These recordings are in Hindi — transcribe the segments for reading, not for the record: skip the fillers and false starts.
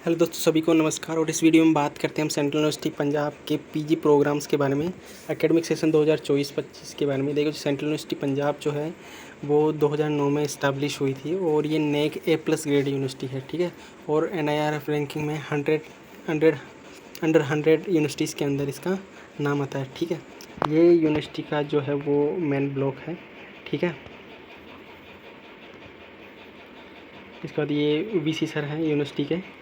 हेलो दोस्तों, सभी को नमस्कार। और इस वीडियो में बात करते हैं हम सेंट्रल यूनिवर्सिटी पंजाब के पीजी प्रोग्राम्स के बारे में, एकेडमिक सेशन 2024-25 के बारे में। देखो, सेंट्रल यूनिवर्सिटी पंजाब जो है वो 2009 में इस्टेब्लिश हुई थी और ये नेक A+ ग्रेड यूनिवर्सिटी है, ठीक है। और NIRF रैंकिंग में 100 अंडर 100 यूनिवर्सिटीज़ के अंदर इसका नाम आता है, ठीक है। ये यूनिवर्सिटी का जो है वो मेन ब्लॉक है, ठीक है। इसके बाद ये VC सर हैं यूनिवर्सिटी के।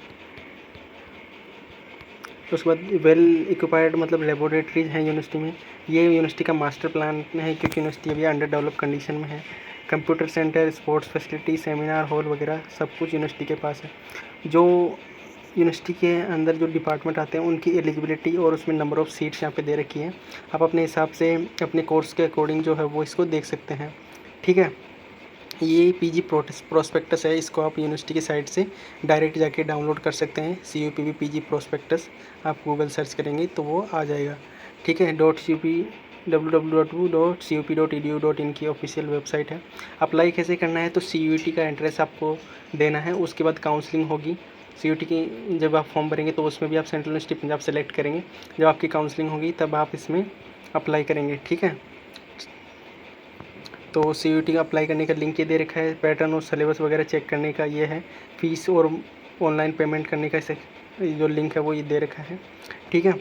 उसके बाद वेल इक्विपाइड मतलब लेबोरेटरीज हैं यूनिवर्सिटी में। ये यूनिवर्सिटी का मास्टर प्लान है क्योंकि यूनिवर्सिटी अभी अंडर डेवलप कंडीशन में है। Computer centre, sports facility, seminar hall वगैरह सब कुछ यूनिवर्सिटी के पास है। जो यूनिवर्सिटी के अंदर जो डिपार्टमेंट आते हैं उनकी एलिजिबिलिटी और उसमें नंबर ऑफ़ सीट्स यहाँ पे दे रखी है। आप अपने हिसाब से अपने कोर्स के अकॉर्डिंग जो है वो इसको देख सकते हैं, ठीक है। ये पीजी प्रोस्पेक्टस है, इसको आप यूनिवर्सिटी की साइट से डायरेक्ट जाके डाउनलोड कर सकते हैं। CUPV पीजी प्रोस्पेक्टस आप गूगल सर्च करेंगे तो वो आ जाएगा, ठीक है। www.cup.edu.in की ऑफिशियल वेबसाइट है। अप्लाई कैसे करना है तो CUET का एंट्रेंस आपको देना है, उसके बाद काउंसलिंग होगी। CUET की जब आप फॉर्म भरेंगे तो उसमें भी आप सेंट्रल यूनिवर्सिटी पंजाब सेलेक्ट करेंगे। जब आपकी काउंसलिंग होगी तब आप इसमें अप्लाई करेंगे, ठीक है। तो CUET का अप्लाई करने का लिंक ये दे रखा है। पैटर्न और सिलेबस वगैरह चेक करने का ये है। फ़ीस और ऑनलाइन पेमेंट करने का इसे जो लिंक है वो ये दे रखा है, ठीक है।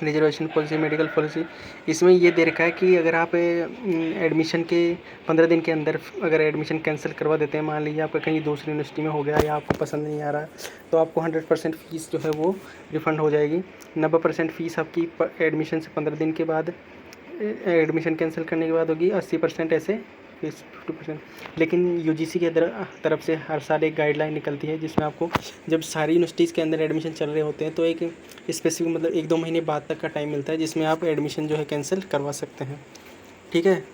रिजर्वेशन पॉलिसी, मेडिकल पॉलिसी, इसमें ये दे रखा है कि अगर आप एडमिशन के 15 दिन के अंदर अगर एडमिशन कैंसिल करवा देते हैं, मान लीजिए आपका कहीं दूसरी यूनिवर्सिटी में हो गया या आपको पसंद नहीं आ रहा, तो आपको 100% फ़ीस जो है वो रिफ़ंड हो जाएगी। 90% फ़ीस आपकी एडमिशन से 15 दिन के बाद एडमिशन कैंसिल करने के बाद होगी। 80% ऐसे 50%। लेकिन UGC के तरफ से हर साल एक गाइडलाइन निकलती है जिसमें आपको जब सारी यूनिवर्सिटीज़ के अंदर एडमिशन चल रहे होते हैं तो एक स्पेसिफिक मतलब 1-2 महीने बाद तक का टाइम मिलता है जिसमें आप एडमिशन जो है कैंसिल करवा सकते हैं, ठीक है।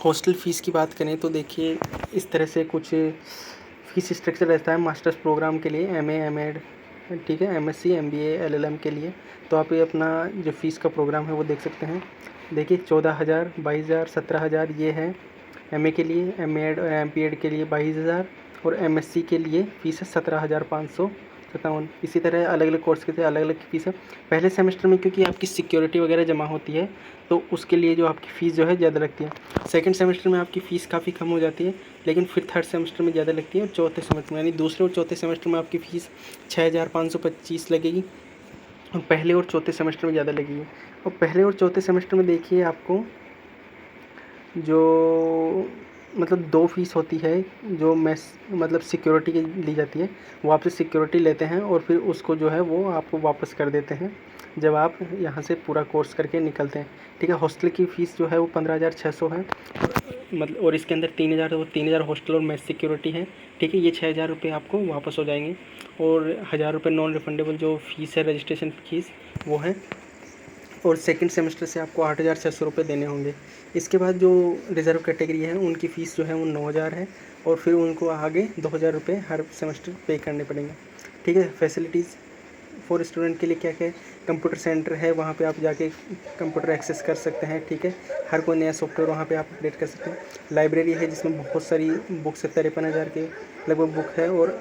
हॉस्टल फ़ीस की बात करें तो देखिए इस तरह से कुछ फ़ीस स्ट्रक्चर रहता है मास्टर्स प्रोग्राम के लिए, MA MAd, ठीक है, MSc MBA LLM के लिए। तो आप ये अपना जो फ़ीस का प्रोग्राम है वो देख सकते हैं। देखिए 14,000, 22,000, 17,000 ये है MA के लिए। MAd और MPAd के लिए 22,000 और MSc के लिए फ़ीस है 17,557। इसी तरह अलग अलग कोर्स के लिए अलग अलग फ़ीस है। पहले सेमेस्टर में क्योंकि आपकी सिक्योरिटी वगैरह जमा होती है तो उसके लिए जो आपकी फ़ीस जो है ज़्यादा लगती है। सेकंड सेमेस्टर में आपकी फ़ीस काफ़ी कम हो जाती है, लेकिन फिर थर्ड सेमेस्टर में ज़्यादा लगती है और चौथे सेमेस्टर में यानी दूसरे और चौथे सेमेस्टर में आपकी फ़ीस 6,525 लगेगी और पहले और चौथे सेमेस्टर में ज़्यादा लगेगी। और पहले और चौथे सेमेस्टर में देखिए आपको जो मतलब 2 फ़ीस होती है जो मेस मतलब सिक्योरिटी की ली जाती है। वो आपसे सिक्योरिटी लेते हैं और फिर उसको जो है वो आपको वापस कर देते हैं जब आप यहाँ से पूरा कोर्स करके निकलते हैं, ठीक है। हॉस्टल की फ़ीस जो है वो 15,600 है मतलब, और इसके अंदर 3,000 हॉस्टल और मेस सिक्योरिटी है, ठीक है। ये 6,000 रुपये आपको वापस हो जाएंगे और 1,000 रुपये नॉन रिफंडेबल जो फ़ीस है रजिस्ट्रेशन फीस वो है। और सेकंड सेमेस्टर से आपको 8,600 रुपये देने होंगे। इसके बाद जो रिज़र्व कैटेगरी है उनकी फ़ीस जो है वो 9,000 है और फिर उनको आगे 2,000 रुपये हर सेमेस्टर पे करने पड़ेंगे, ठीक है। फैसिलिटीज़ फॉर स्टूडेंट के लिए क्या क्या है, कंप्यूटर सेंटर है, वहाँ पे आप जाके कंप्यूटर एक्सेस कर सकते हैं, ठीक है। हर कोई नया सॉफ्टवेयर वहाँ पे आप अपडेट कर सकते हैं। लाइब्रेरी है जिसमें बहुत सारी बुक्स है, 53,000 के लगभग बुक है। और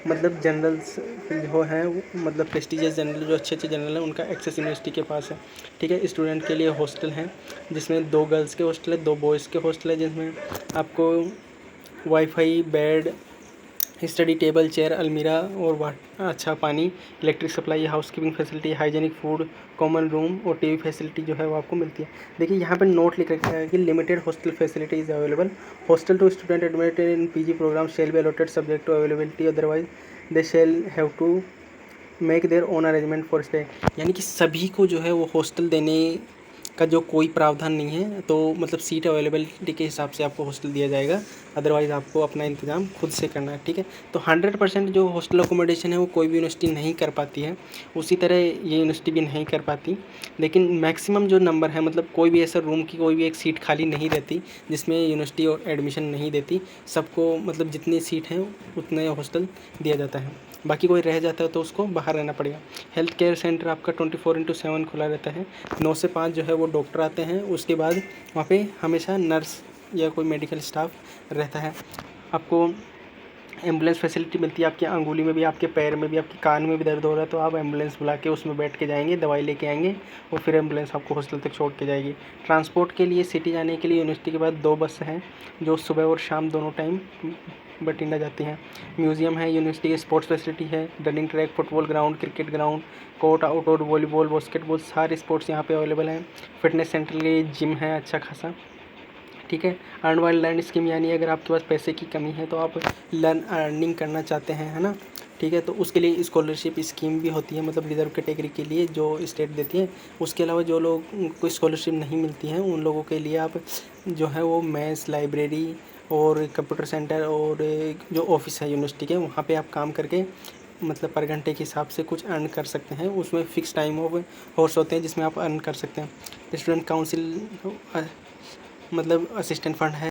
मतलब जनरल्स जो है मतलब प्रेस्टिजियस जनरल जो अच्छे जनरल हैं उनका एक्सेस यूनिवर्सिटी के पास है, ठीक है। स्टूडेंट के लिए हॉस्टल हैं जिसमें 2 गर्ल्स के हॉस्टल है, 2 बॉयज़ के हॉस्टल है, जिसमें आपको wifi, bed, study table, chair, अलमीरा और अच्छा पानी, electric supply, housekeeping facility, hygienic food, common room और टीवी फैसिलिटी जो है वो आपको मिलती है। देखिए यहाँ पे नोट लिख रखा है कि limited hostel facilities available. Hostel to student admitted in PG programme shall be allotted subject to availability, otherwise they shall have to make their own arrangement for stay. यानी कि सभी को जो है वो हॉस्टल देने का जो कोई प्रावधान नहीं है, तो मतलब सीट अवेलेबिलिटी के हिसाब से आपको हॉस्टल दिया जाएगा, अदरवाइज़ आपको अपना इंतज़ाम खुद से करना है, ठीक है। तो 100% जो हॉस्टल अकोमोडेशन है वो कोई भी यूनिवर्सिटी नहीं कर पाती है, उसी तरह ये यूनिवर्सिटी भी नहीं कर पाती। लेकिन मैक्सिमम जो नंबर है मतलब कोई भी ऐसा रूम की कोई भी एक सीट खाली नहीं रहती जिसमें यूनिवर्सिटी और एडमिशन नहीं देती। सबको मतलब जितनी सीट हैं उतने हॉस्टल दिया जाता है, बाकी कोई रह जाता है तो उसको बाहर रहना पड़ेगा। हेल्थ केयर सेंटर आपका 24/7 खुला रहता है। 9 से 5 जो है वो डॉक्टर आते हैं, उसके बाद वहाँ पे हमेशा नर्स या कोई मेडिकल स्टाफ रहता है। आपको एम्बुलेंस फैसिलिटी मिलती है, आपकी अंगुली में भी, आपके पैर में भी, आपके कान में भी दर्द हो रहा है तो आप एम्बुलेंस बुला के उसमें बैठ के जाएंगे, दवाई लेके आएंगे और फिर एम्बुलेंस आपको हॉस्टल तक छोड़ के जाएगी। ट्रांसपोर्ट के लिए सिटी जाने के लिए यूनिवर्सिटी के बाद 2 बस हैं जो सुबह और शाम दोनों टाइम बठिंडा जाती हैं। म्यूज़ियम है, यूनिवर्सिटी की स्पोर्ट्स फैसिलिटी है, running track, football ground, cricket ground, court, outdoor volleyball, basketball, सारे स्पोर्ट्स यहाँ पे अवेलेबल हैं। फिटनेस सेंटर के लिए जिम है अच्छा खासा, ठीक है। अर्न वाइल लर्न स्कीम, यानी अगर आपके पास पैसे की कमी है तो आप अर्निंग करना चाहते हैं, है ना, ठीक है, तो उसके लिए स्कॉलरशिप स्कीम भी होती है, मतलब रिजर्व कैटेगरी के लिए जो स्टेट देती है। उसके अलावा जो लोग को स्कॉलरशिप नहीं मिलती है उन लोगों के लिए आप जो है वो मेस, लाइब्रेरी और कंप्यूटर सेंटर और जो ऑफिस है यूनिवर्सिटी के, वहाँ पे आप काम करके मतलब पर घंटे के हिसाब से कुछ अर्न कर सकते हैं। उसमें फ़िक्स टाइम ऑफ होर्स होते हैं जिसमें आप अर्न कर सकते हैं। स्टूडेंट काउंसिल मतलब असिस्टेंट फंड है।